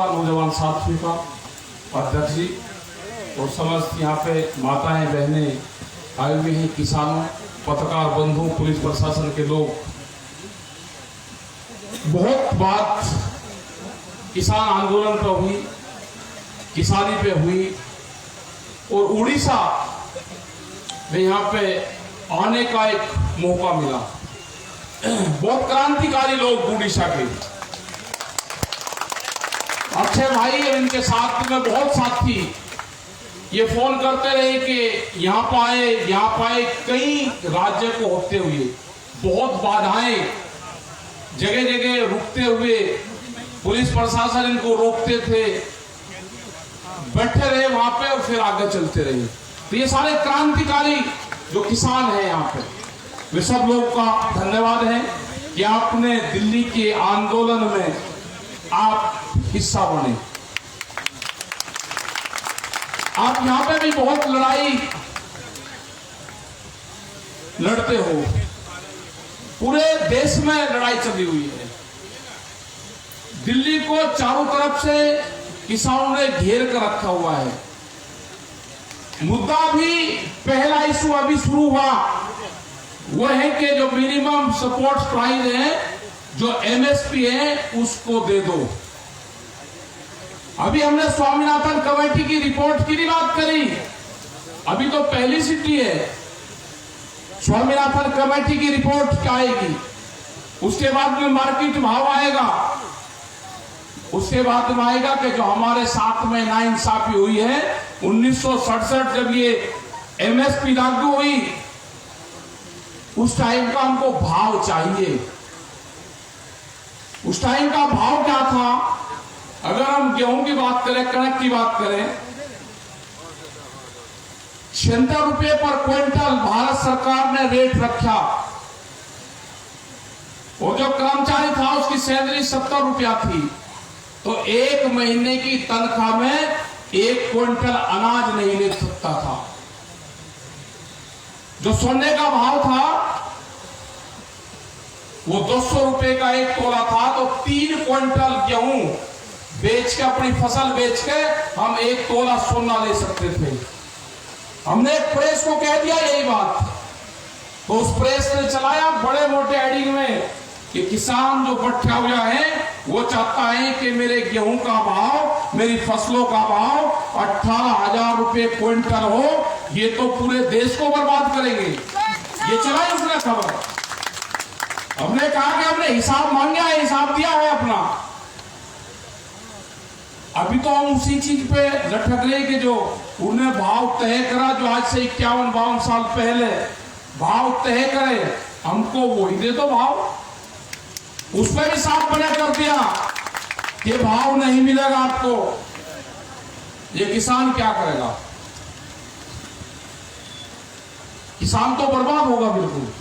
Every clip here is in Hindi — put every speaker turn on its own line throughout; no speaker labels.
का, नौजवान साथियों का, अध्यक्ष जी और समस्त यहाँ पे माताएं बहनें आए हुए हैं, किसानों, पत्रकार बंधु, पुलिस प्रशासन के लोग। बहुत बात किसान आंदोलन पर हुई, किसानी पे हुई और उड़ीसा में यहाँ पे आने का एक मौका मिला। बहुत क्रांतिकारी लोग उड़ीसा के, अक्षय भाई और इनके साथ में बहुत साथी ये फोन करते रहे कि यहाँ पाए कई राज्य को होते हुए बहुत बाधाएं, जगह जगह रुकते हुए पुलिस प्रशासन इनको रोकते थे, बैठे रहे वहां पे और फिर आगे चलते रहे। तो ये सारे क्रांतिकारी जो किसान हैं यहाँ पे, वे सब लोगों का धन्यवाद है कि आपने दिल्ली के आंदोलन में आप हिस्सा बने। आप यहाँ पे भी बहुत लड़ाई लड़ते हो, पूरे देश में लड़ाई चली हुई है। दिल्ली को चारों तरफ से किसानों ने घेर कर रखा हुआ है। मुद्दा भी पहला इशू अभी शुरू हुआ, वो है कि जो मिनिमम सपोर्ट प्राइस है, जो एमएसपी है, उसको दे दो। अभी हमने स्वामीनाथन कमेटी की रिपोर्ट की बात करी, अभी तो पहली सिटी है। स्वामीनाथन कमेटी की रिपोर्ट क्या आएगी, उसके बाद में मार्केट भाव आएगा, उसके बाद में आएगा कि जो हमारे साथ में नाइंसाफी हुई है 1967 जब ये एमएसपी लागू हुई, उस टाइम का हमको भाव चाहिए। उस टाइम का भाव क्या था? अगर हम गेहूं की बात करें, कणक की बात करें, 76 रुपये पर क्विंटल भारत सरकार ने रेट रखा, और जो कर्मचारी था उसकी सैलरी 70 रुपया थी, तो एक महीने की तनख्वाह में 1 क्विंटल अनाज नहीं ले सकता था। जो सोने का भाव था वो 200 रुपए का 1 तोला था, तो 3 क्विंटल गेहूं बेच के, अपनी फसल बेच के हम 1 तोला सोना ले सकते थे। हमने एक प्रेस को कह दिया यही बात, तो उस प्रेस ने चलाया बड़े मोटे एडिंग में कि किसान जो बैठा हुआ है वो चाहता है कि मेरे गेहूं का भाव, मेरी फसलों का भाव 18,000 रुपए क्विंटल हो, ये तो पूरे देश को बर्बाद करेंगे। ये चलाई उसने खबर। हमने कहा कि हमने हिसाब मांगा है, हिसाब दिया है अपना। अभी तो हम उसी चीज पे लटक रहे कि जो उन्हें भाव तय करा, जो आज से 51-52 साल पहले भाव तय करे, हमको वही दे दो भाव। उस पर भी साफ मना कर दिया कि भाव नहीं मिलेगा आपको। ये किसान क्या करेगा? किसान तो बर्बाद होगा बिल्कुल।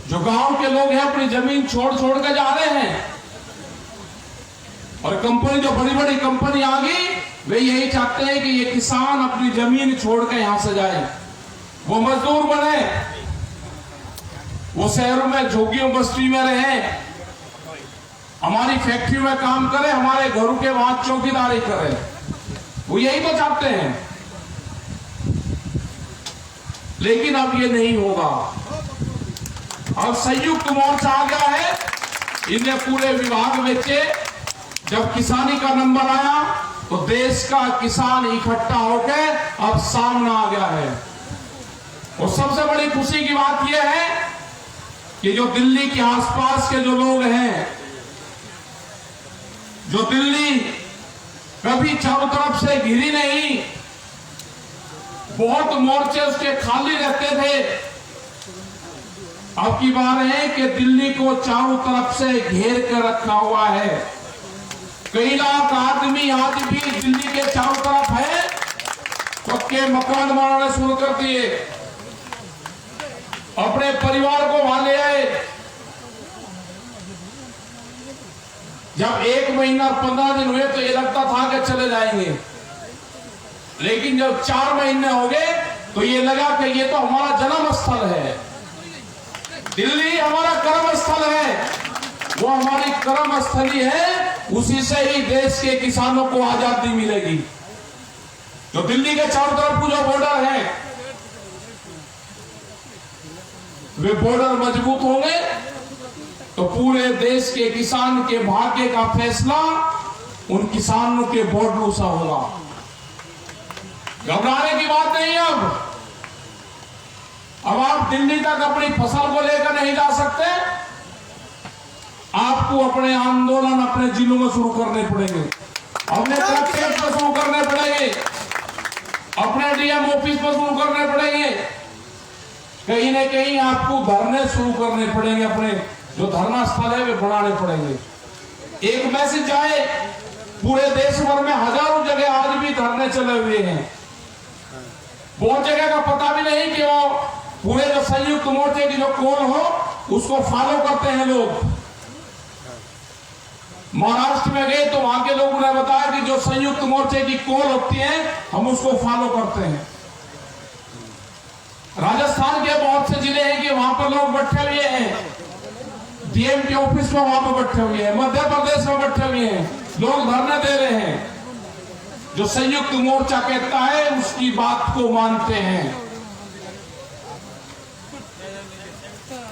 जो गांव के लोग हैं अपनी जमीन छोड़ के जा रहे हैं, और कंपनी, जो बड़ी बड़ी कंपनी आ गई, वे यही चाहते हैं कि ये किसान अपनी जमीन छोड़ के यहां से जाए, वो मजदूर बने, वो शहरों में झोंगियों बस्ती में रहे, हमारी फैक्ट्री में काम करे, हमारे घरों के वहां चौकीदारी करे। वो यही तो चाहते हैं। लेकिन अब ये नहीं होगा। अब संयुक्त मोर्चा आ गया है, इन्हें पूरे विभाग बेचे। जब किसानी का नंबर आया तो देश का किसान इकट्ठा होकर अब सामने आ गया है। और सबसे बड़ी खुशी की बात यह है कि जो दिल्ली के आसपास के जो लोग हैं, जो दिल्ली कभी चारों तरफ से घिरी नहीं, बहुत मोर्चे उसके खाली रहते थे, अब की बार है कि दिल्ली को चारों तरफ से घेर कर रखा हुआ है। कई लाख आदमी आज भी दिल्ली के चारों तरफ है, पक्के मकान बनाने शुरू कर दिए, अपने परिवार को वहां ले आए। जब 1 महीना 15 दिन हुए तो ये लगता था कि चले जाएंगे, लेकिन जब 4 महीने हो गए तो ये लगा कि ये तो हमारा जन्म स्थल है, दिल्ली हमारा कर्म स्थल है, वो हमारी कर्म स्थली है, उसी से ही देश के किसानों को आजादी मिलेगी। जो दिल्ली के चारों तरफ जो बॉर्डर है, वे बॉर्डर मजबूत होंगे तो पूरे देश के किसान के भाग्य का फैसला उन किसानों के बॉर्डरों से होगा। घबराने की बात नहीं। अब आप दिल्ली तक अपनी फसल को लेकर नहीं जा सकते। आपको अपने आंदोलन अपने जिलों में शुरू करने पड़ेंगे, अपने कलेक्ट्रेट में शुरू करने पड़ेंगे, अपने डीएम ऑफिस में शुरू करने पड़ेंगे। कहीं न कहीं आपको धरने शुरू करने पड़ेंगे, अपने जो धरना स्थल है वे बनाने पड़ेंगे। एक मैसेज आए, पूरे देश भर में हजारों जगह आज भी धरने चले हुए हैं। बहुत जगह का पता भी नहीं कि वो पूरे जो संयुक्त मोर्चे की जो कॉल हो उसको फॉलो करते हैं लोग। महाराष्ट्र में गए तो वहां के लोगों ने बताया कि जो संयुक्त मोर्चे की कॉल होती है हम उसको फॉलो करते हैं। राजस्थान के बहुत से जिले हैं कि वहां पर लोग बैठे हुए हैं, डीएम के ऑफिस में वहां पर बैठे हुए हैं, मध्य प्रदेश में बैठे हुए हैं, लोग धरने दे रहे हैं। जो संयुक्त मोर्चा कहता है उसकी बात को मानते हैं।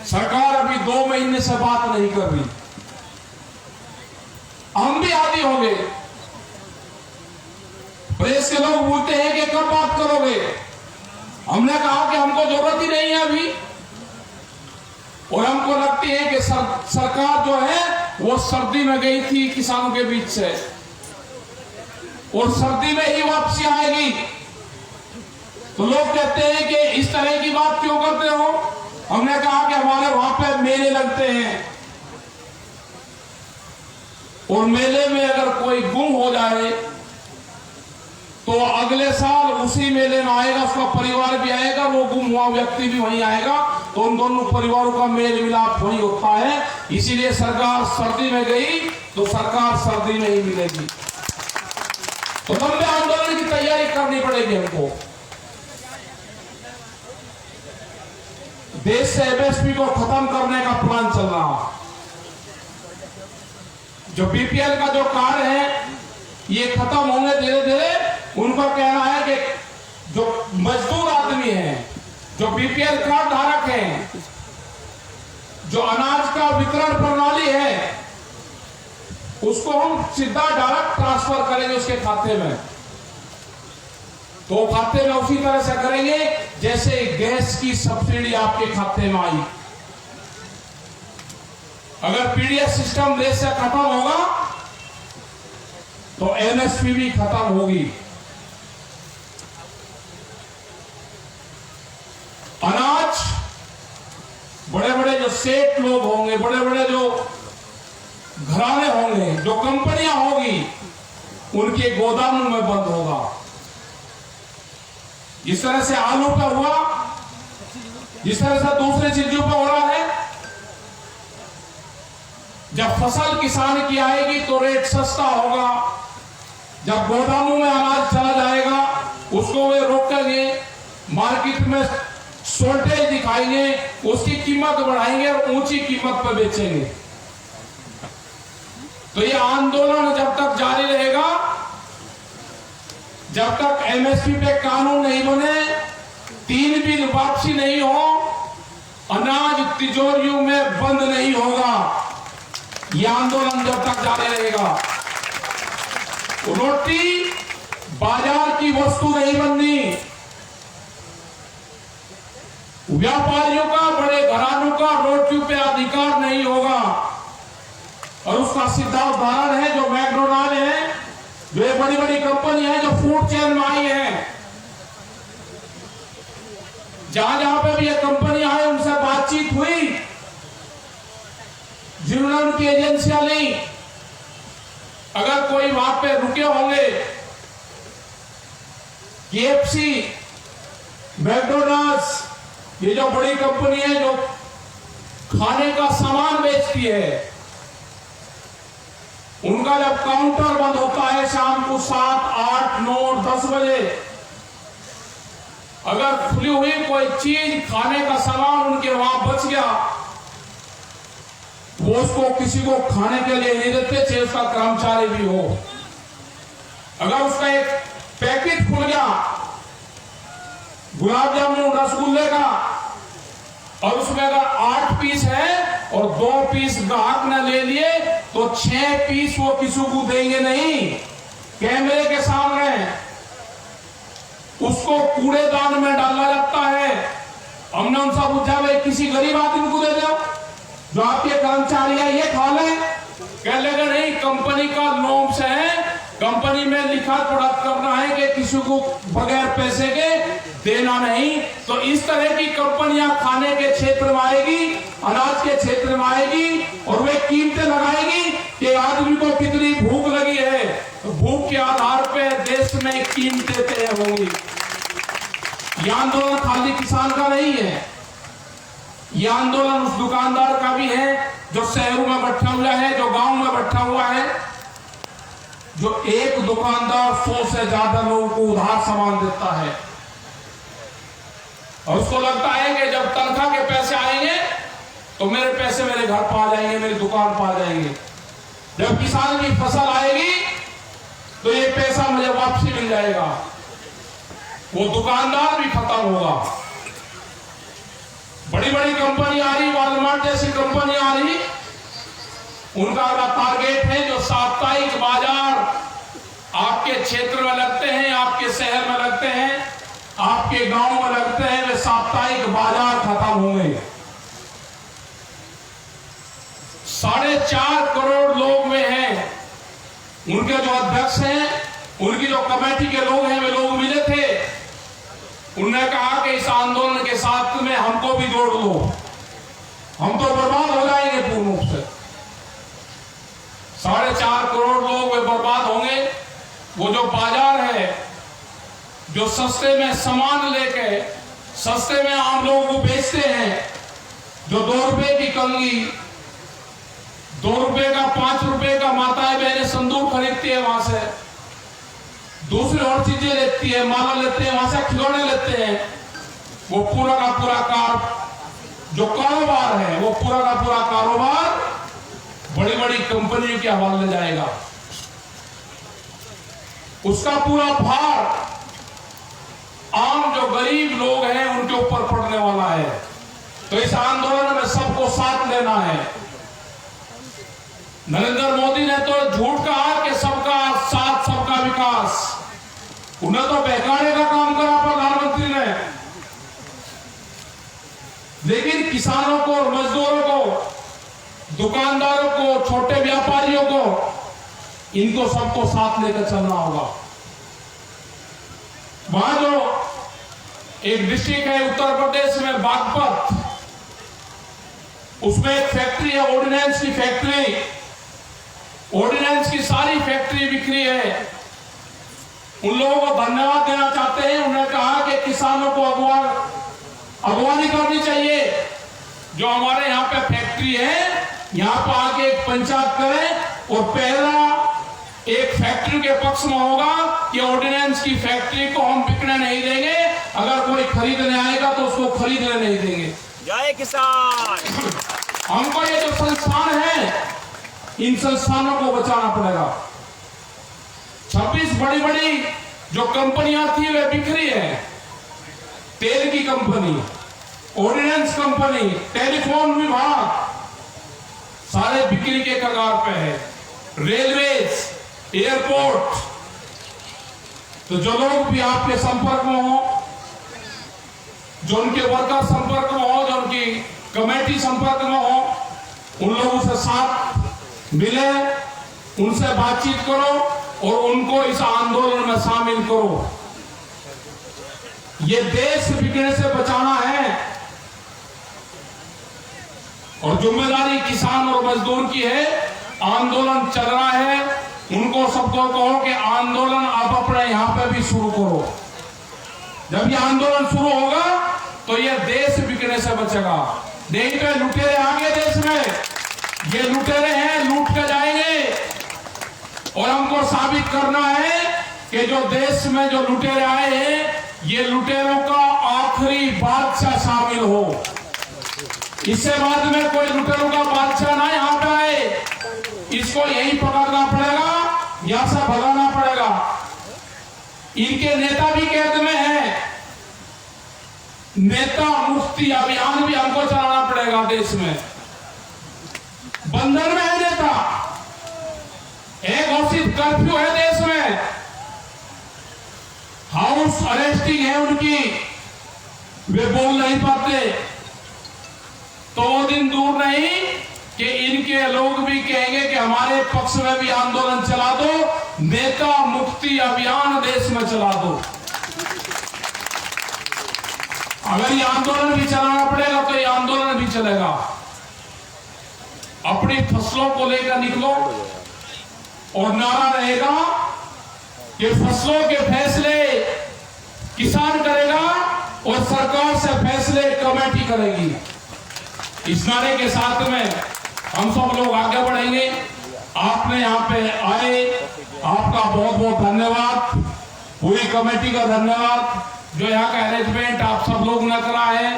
सरकार अभी 2 महीने से बात नहीं कर रही। हम भी आदी हो गए। प्रेस के लोग बोलते हैं कि कब बात करोगे। हमने कहा कि हमको जरूरत ही नहीं है अभी, और हमको लगती है कि सरकार जो है वो सर्दी में गई थी किसानों के बीच से, और सर्दी में ही वापसी आएगी। तो लोग कहते हैं कि इस तरह की बात क्यों करते हो। हमने कहा कि हमारे वहां पे मेले लगते हैं, और मेले में अगर कोई गुम हो जाए तो अगले साल उसी मेले में आएगा, उसका परिवार भी आएगा, वो गुम हुआ व्यक्ति भी वहीं आएगा, तो उन दोनों परिवारों का मेल मिलाप वही होता है। इसीलिए सरकार सर्दी में गई तो सरकार सर्दी में ही मिलेगी। तो लंबे आंदोलन की तैयारी करनी पड़ेगी हमको। देश से एमएसपी को खत्म करने का प्लान चल रहा। जो बीपीएल का जो कार्ड है ये खत्म होंगे धीरे धीरे। उनका कहना है कि जो मजदूर आदमी है, जो बीपीएल कार्ड धारक हैं, जो अनाज का वितरण प्रणाली है, उसको हम सीधा डायरेक्ट ट्रांसफर करेंगे उसके खाते में। तो खाते में उसी तरह से करेंगे जैसे गैस की सब्सिडी आपके खाते में आई। अगर पीडीएस सिस्टम देश से खत्म होगा तो एमएसपी भी खत्म होगी। अनाज बड़े बड़े जो सेठ लोग होंगे, बड़े बड़े जो घराने होंगे, जो कंपनियां होगी, उनके गोदामों में बंद होगा। जिस तरह से आलू पर हुआ, जिस तरह से दूसरी चीजों पर हो रहा है। जब फसल किसान की आएगी तो रेट सस्ता होगा। जब गोदामों में अनाज चला जाएगा उसको वे रोकेंगे, मार्केट में शॉर्टेज दिखाएंगे, उसकी कीमत बढ़ाएंगे और ऊंची कीमत पर बेचेंगे। तो ये आंदोलन जब तक जारी रहेगा, जब तक एमएसपी पे कानून नहीं बने, 3 बिल वापसी नहीं हो, अनाज तिजोरियों में बंद नहीं होगा। यह आंदोलन जब तक जारी रहेगा। रोटी बाजार की वस्तु नहीं बननी। व्यापारियों का, बड़े घरानों का रोटियों पे अधिकार नहीं होगा। और उसका सीधा उदाहरण है जो मैकडोनाल्ड है, जो ये बड़ी बड़ी कंपनी है जो फूड चेन में आई है। जहां जहां पे भी ये कंपनी आई उनसे बातचीत हुई, जिन्होंने उनकी एजेंसियां ली। अगर कोई वहां पे रुके होंगे, केएफसी, मैकडोनाल्ड्स, ये जो बड़ी कंपनी है जो खाने का सामान बेचती है, उनका जब काउंटर बंद होता है शाम को 7, 8, 9, 10 बजे, अगर खुली हुई कोई चीज, खाने का सामान उनके वहां बच गया, वो उसको किसी को खाने के लिए नहीं देते, चाहे उसका कर्मचारी भी हो। अगर उसका एक पैकेट खुल गया गुलाब जामुन रसगुल्ले का और उसमें अगर 8 पीस है और 2 पीस ग्राहक ने ले लिए तो 6 पीस वो किसी को देंगे नहीं। कैमरे के सामने उसको कूड़ेदान में डाला जाता है। हमने उनसे पूछा भाई किसी गरीब आदमी को दे दो, जो आपके कर्मचारी है ये खा ले। कह लेगा नहीं, कंपनी का नॉर्म्स है, कंपनी में लिखा पढ़ा करना है कि किसी को बगैर पैसे के देना नहीं। तो इस तरह की कंपनियां खाने के क्षेत्र में आएगी, अनाज के क्षेत्र में आएगी और वे कीमतें लगाएगी कि आदमी को कितनी भूख लगी है। तो भूख के आधार पे देश में कीमतें तय होंगी। यह आंदोलन खाली किसान का नहीं है, यह आंदोलन उस दुकानदार का भी है जो शहरों में बैठा हुआ है, जो गांव में बैठा हुआ है, जो एक दुकानदार 100 से ज्यादा लोगों को उधार सामान देता है और उसको लगता है कि जब तनख्वाह के पैसे आएंगे तो मेरे पैसे मेरे घर पर आ जाएंगे, मेरी दुकान पर आ जाएंगे। जब किसान की फसल आएगी तो ये पैसा मुझे वापसी मिल जाएगा। वो दुकानदार भी खत्म होगा। बड़ी बड़ी कंपनी आ रही, वॉलमार्ट जैसी कंपनी आ रही, उनका टारगेट है जो साप्ताहिक बाजार आपके क्षेत्र में लगते हैं, आपके शहर में लगते हैं, आपके गांव में लगते हैं, वे साप्ताहिक बाजार खत्म होंगे। 4.5 करोड़ लोग में हैं, उनके जो अध्यक्ष हैं, उनकी जो कमेटी के लोग हैं, वे लोग मिले थे। उन्होंने कहा कि इस आंदोलन के साथ में हमको भी जोड़ लो, हम तो बर्बाद हो जाएंगे पूर्ण रूप से। 4.5 करोड़ लोग वे बर्बाद होंगे। वो जो बाजार है, जो सस्ते में सामान लेके सस्ते में आम लोगों को बेचते हैं, जो 2 रुपए की कंगी, 2 रुपए का 5 रुपए का माताएं बहनें संदूक खरीदती है, वहां से दूसरी और चीजें लेती है, माला लेते हैं, वहां से खिलौने लेते हैं। वो पूरा का पूरा जो कारोबार है, वो पूरा का पूरा कारोबार बड़ी बड़ी कंपनियों के हवाले जाएगा। उसका पूरा भार आम जो गरीब लोग हैं उनके ऊपर पड़ने वाला है। तो इस आंदोलन में सबको साथ लेना है। नरेंद्र मोदी ने तो झूठ कहा कि सबका साथ सबका विकास, उन्हें तो बहकाने का काम करा प्रधानमंत्री ने। लेकिन किसानों को, मजदूरों को, दुकानदारों को, छोटे व्यापारियों को, इनको सबको साथ लेकर चलना होगा। वहां जो एक डिस्ट्रिक्ट है उत्तर प्रदेश में बागपत, उसमें एक फैक्ट्री है, ऑर्डिनेंस की फैक्ट्री। ऑर्डिनेंस की सारी फैक्ट्री बिक्री है। उन लोगों को धन्यवाद देना चाहते हैं। उन्होंने कहा कि किसानों को अगवानी करनी चाहिए। जो हमारे यहाँ पे फैक्ट्री है, यहाँ पर आके एक पंचायत करें और पहला एक फैक्ट्री के पक्ष में होगा कि ऑर्डिनेंस की फैक्ट्री को हम बिकने नहीं देंगे। अगर कोई खरीदने आएगा तो उसको खरीदने नहीं देंगे।
जय किसान।
हमको ये जो संस्थान है, इन संस्थानों को बचाना पड़ेगा। 26 बड़ी बड़ी जो कंपनियां थी वे बिखरी है। तेल की कंपनी, ऑर्डिनेंस कंपनी, टेलीफोन विभाग, सारे बिक्री के कगार पे है। Railways, airport. तो जो लोग भी आपके संपर्क में हो, जो उनके वर्कर संपर्क में हो, जो उनकी कमेटी संपर्क में हो, उन लोगों से साथ मिले, उनसे बातचीत करो और उनको इस आंदोलन में शामिल करो। ये देश बिगड़ने से बचाना है और जिम्मेदारी किसान और मजदूर की है। आंदोलन चल रहा है, उनको सबको कहो कि आंदोलन आप अपने यहां पे भी शुरू करो। जब ये आंदोलन शुरू होगा तो ये देश बिगड़ने से बचेगा। नहीं तो लुटेरे आगे देश में, ये लुटेरे हैं, लूट के जाएंगे। और हमको साबित करना है कि जो देश में जो लुटेरे आए हैं, ये लुटेरों का आखिरी बादशाह शामिल हो। इससे बाद में कोई लुटेरों का बादशाह ना यहाँ पे आए, इसको यहीं पकड़ना पड़ेगा, यहां से भगाना पड़ेगा। इनके नेता भी कैद में है, नेता मुक्ति अभियान भी हमको चलाना पड़ेगा देश में। बंधन में है नेता, एक घोषित कर्फ्यू है देश में, हाउस अरेस्टिंग है उनकी, वे बोल नहीं पाते। तो वो दिन दूर नहीं कि इनके लोग भी कहेंगे कि हमारे पक्ष में भी आंदोलन चला दो, नेता मुक्ति अभियान देश में चला दो। अगर ये आंदोलन भी चलाना पड़ेगा तो ये आंदोलन भी चलेगा। अपनी फसलों को लेकर निकलो और नारा रहेगा कि फसलों के फैसले किसान करेगा और सरकार से फैसले कमेटी करेगी। इस नारे के साथ में हम सब लोग आगे बढ़ेंगे। आपने यहाँ पे आए, आपका बहुत बहुत धन्यवाद। पूरी कमेटी का धन्यवाद जो यहाँ का अरेंजमेंट आप सब लोग ने करा है।